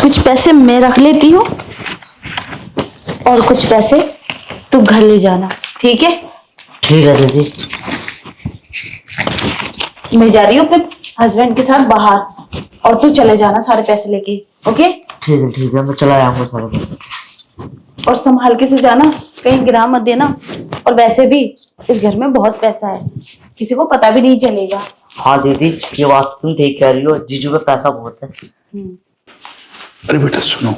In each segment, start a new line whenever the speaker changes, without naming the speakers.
कुछ पैसे मैं रख लेती हूँ और कुछ पैसे तू घर ले जाना, ठीक है?
ठीक है दीदी।
मैं जा रही हूँ अपने हस्बैंड के साथ बाहर और तू चले जाना सारे पैसे लेके, ओके?
ठीक है, मैं चला जाऊंगा सारा पैसा।
और संभाल के से जाना, कहीं गिरा मत देना। और वैसे भी इस घर में बहुत पैसा है, किसी को पता भी नहीं चलेगा।
हाँ दीदी, ये बात तो तुम ठीक कह रही हो, जीजू पे पैसा बहुत है।
अरे बेटा सुनो।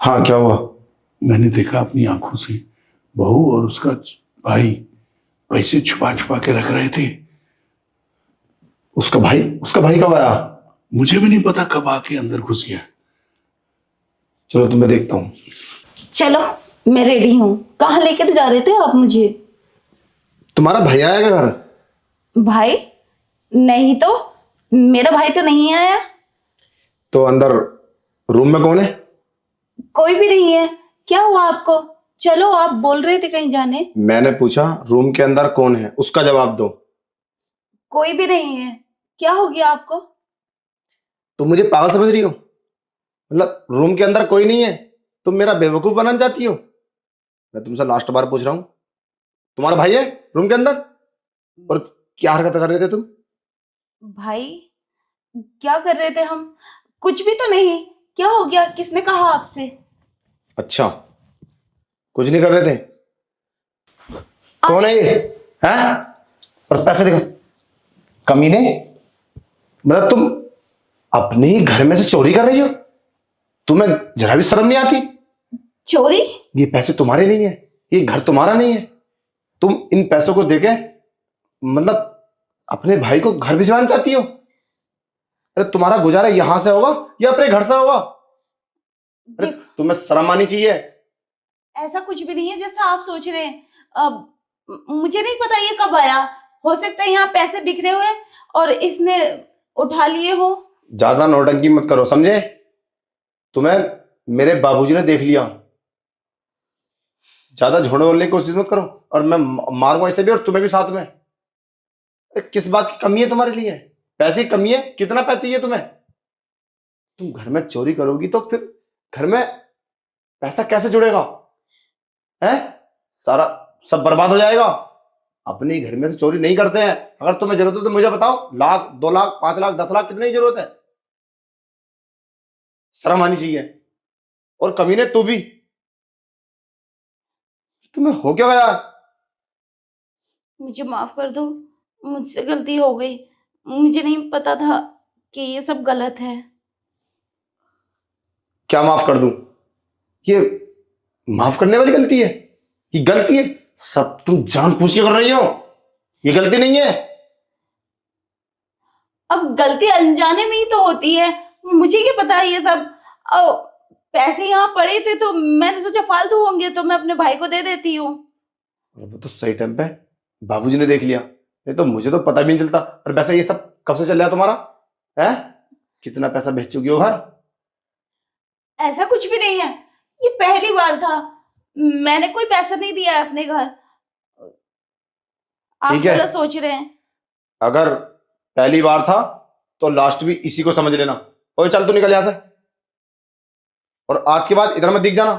हाँ क्या हुआ? मैंने देखा अपनी आंखों से बहू और उसका भाई पैसे छुपा छुपा के रख रहे थे।
उसका भाई कब आया?
मुझे भी नहीं पता कब आके अंदर घुस गया।
चलो तो मैं देखता हूँ।
चलो मैं रेडी हूँ। कहाँ लेकर जा रहे थे आप मुझे?
तुम्हारा भाई आएगा घर?
भाई? नहीं तो, मेरा भाई तो नहीं आया।
तो अंदर रूम में कौन है?
कोई भी नहीं है। क्या हुआ आपको? चलो, आप बोल रहे थे कहीं जाने।
मैंने पूछा रूम के अंदर कौन है, उसका जवाब दो।
कोई भी नहीं है। क्या हो गया आपको?
तुम मुझे पागल समझ रही हो? मतलब रूम के अंदर कोई नहीं है, तुम मेरा बेवकूफ बनाना चाहती हो? मैं तुमसे लास्ट बार पूछ रहा हूं, तुम्हारा भाई है रूम के अंदर? और क्या हरकत कर रहे थे तुम?
भाई? क्या कर रहे थे हम? कुछ भी तो नहीं। क्या हो गया? किसने कहा आपसे?
अच्छा, कुछ नहीं कर रहे थे। कौन है ये? हैं? और पैसे देखो, कमीने। मतलब तुम अपने ही घर में से चोरी कर रही हो? तुम्हें जरा भी शर्म नहीं आती?
चोरी?
ये पैसे तुम्हारे नहीं है, ये घर तुम्हारा नहीं है। तुम इन पैसों को देके मतलब अपने भाई को घर भिजवाना चाहती हो? अरे तुम्हारा गुजारा यहां से होगा या अपने घर से होगा? अरे तुम्हें शर्म आनी चाहिए।
ऐसा कुछ भी नहीं है जैसा आप सोच रहे हैं। अब मुझे नहीं पता ये कब आया। हो सकता है यहाँ पैसे बिखरे हुए और इसने उठा लिए हो।
ज्यादा नौटंकी मत करो, समझे? तुम्हें मेरे बाबूजी ने देख लिया। ज्यादा झूठ बोलने की कोशिश मत करो, और मैं मारूंगा इसे भी और तुम्हें भी साथ में। अरे किस बात की कमी है तुम्हारे लिए? पैसे की कमी है? कितना पैसा चाहिए तुम्हें? तुम घर में चोरी करोगी तो फिर घर में पैसा कैसे जुड़ेगा? है सारा सब बर्बाद हो जाएगा। अपने घर में से चोरी नहीं करते हैं। अगर तुम्हें जरूरत है तो मुझे बताओ, 1,00,000, 2,00,000, 5,00,000, 10,00,000 कितने की जरूरत है? शर्म आनी चाहिए। और कमीने तू भी, तुम्हें हो क्या गया?
मुझे माफ कर दो, मुझसे गलती हो गई। मुझे नहीं पता था कि ये सब गलत है।
क्या माफ कर दूं? ये माफ करने वाली गलती है? ये गलती है? सब तुम जानबूझ के कर रही हो, ये गलती नहीं है।
अब गलती अनजाने में ही तो होती है। मुझे क्या पता है ये सब। पैसे यहाँ पड़े थे तो मैंने सोचा फालतू होंगे तो मैं अपने भाई को दे देती हूँ।
वो तो सही टाइम पे बाबूजी ने देख लिया, नहीं तो मुझे तो पता भी नहीं चलता। और वैसे ये सब कब से चल रहा है तुम्हारा? है कितना पैसा भेज चुकी हो घर?
ऐसा कुछ भी नहीं है, ये पहली बार था। मैंने कोई पैसा नहीं दिया है अपने घर। आप
ठीक है।
गलत सोच रहे हैं।
अगर पहली बार था तो लास्ट भी इसी को समझ लेना। ओए चल तू निकल यहां से, और आज के बाद इधर मत दिख जाना।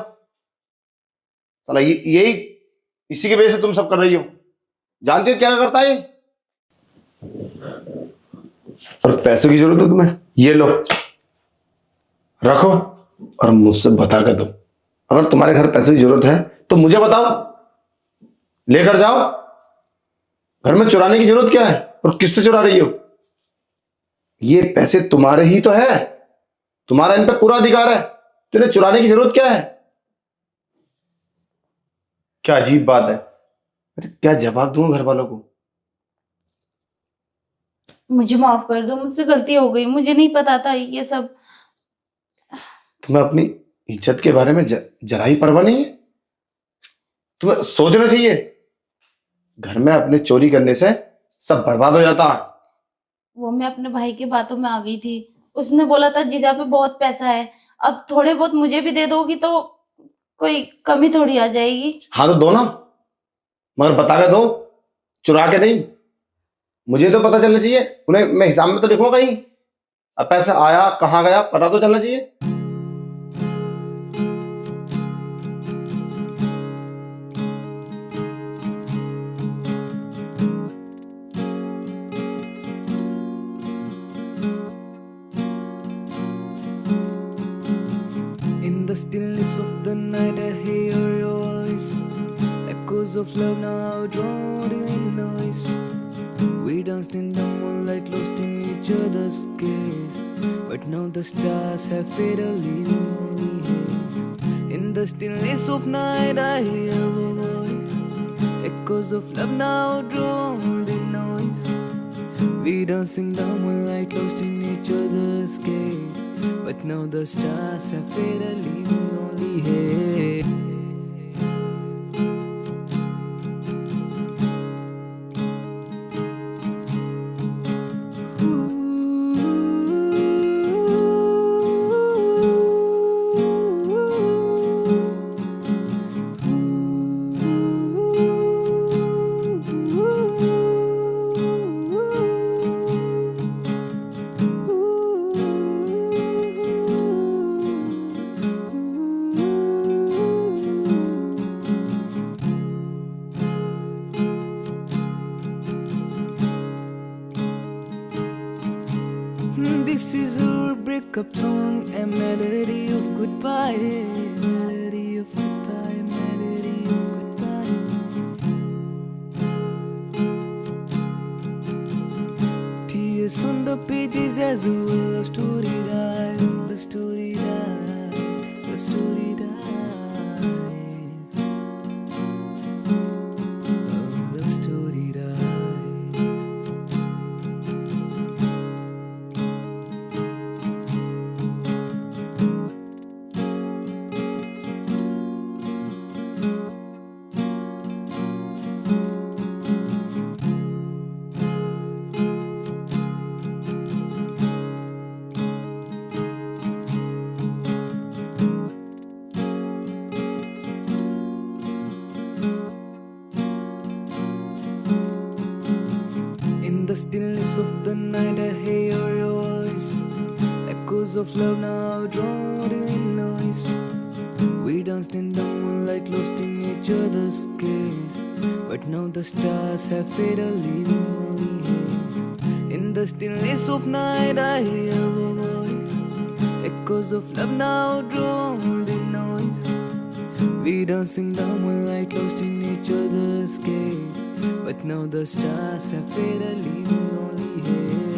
साला यही इसी की वजह से तुम सब कर रही हो। जानती हो क्या करता है ये? और पैसों की जरूरत है तुम्हें, ये लो रखो, और मुझसे बता कर दो। अगर तुम्हारे घर पैसों की जरूरत है तो मुझे बताओ, लेकर जाओ। घर में चुराने की जरूरत क्या है? और किससे चुरा रही हो? ये पैसे तुम्हारे ही तो है, तुम्हारा इन पे पूरा अधिकार है। तुम्हें चुराने की जरूरत क्या है? क्या अजीब बात है। अरे क्या जवाब दूंगा घर वालों को?
मुझे माफ कर दो, मुझसे गलती हो गई। मुझे नहीं पता था ये सब।
तुम्हें अपनी इज्जत के बारे में जरा ही परवाह नहीं है? तुम्हें सोचना चाहिए। घर में अपने चोरी करने से सब बर्बाद हो जाता है।
वो मैं अपने भाई की बातों में आ गई थी। उसने बोला था जीजा पे बहुत पैसा है, अब थोड़े बहुत मुझे भी दे दोगी तो कोई कमी थोड़ी आ जाएगी।
हाँ तो दो ना, मगर बता के दो, चुरा के नहीं। मुझे तो पता चलना चाहिए, उन्हें मैं हिसाब में तो लिखूंगा कहीं। अब पैसा आया कहाँ गया पता तो चलना चाहिए।
the stillness of the night I hear your voice. Echoes of love now drowned in noise. We danced in the moonlight, lost in each other's gaze. But now the stars have faded, leaving only haze. In the stillness of night I hear your voice. Echoes of love now drowned in noise. We dance in the moonlight, lost in each other's gaze. But now the stars have faded, leaving only haze. This is our breakup song, a melody of goodbye, melody of goodbye, melody of goodbye. Tears on the pages as a love story dies, love story dies, love story dies. Oh, love story dies. In the stillness of the night I hear your voice. Echoes of love now drowned in noise. We danced in the moonlight, lost in each other's gaze. But now the stars have faded, leaving only haze. In the stillness of night I hear your voice. Echoes of love now drowned in noise. We dance in the moonlight, lost in each other's gaze. But now the stars have faded, leaving only haze.